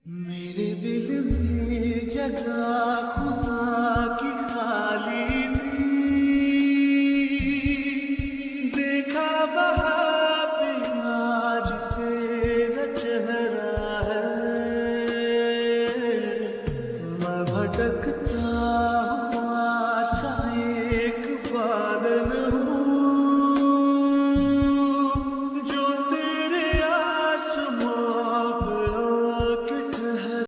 मेरे दिल में जगह खुदा की खाली थी, देखा वहाँ पे आज तेरा चेहरा है। मैं भटकता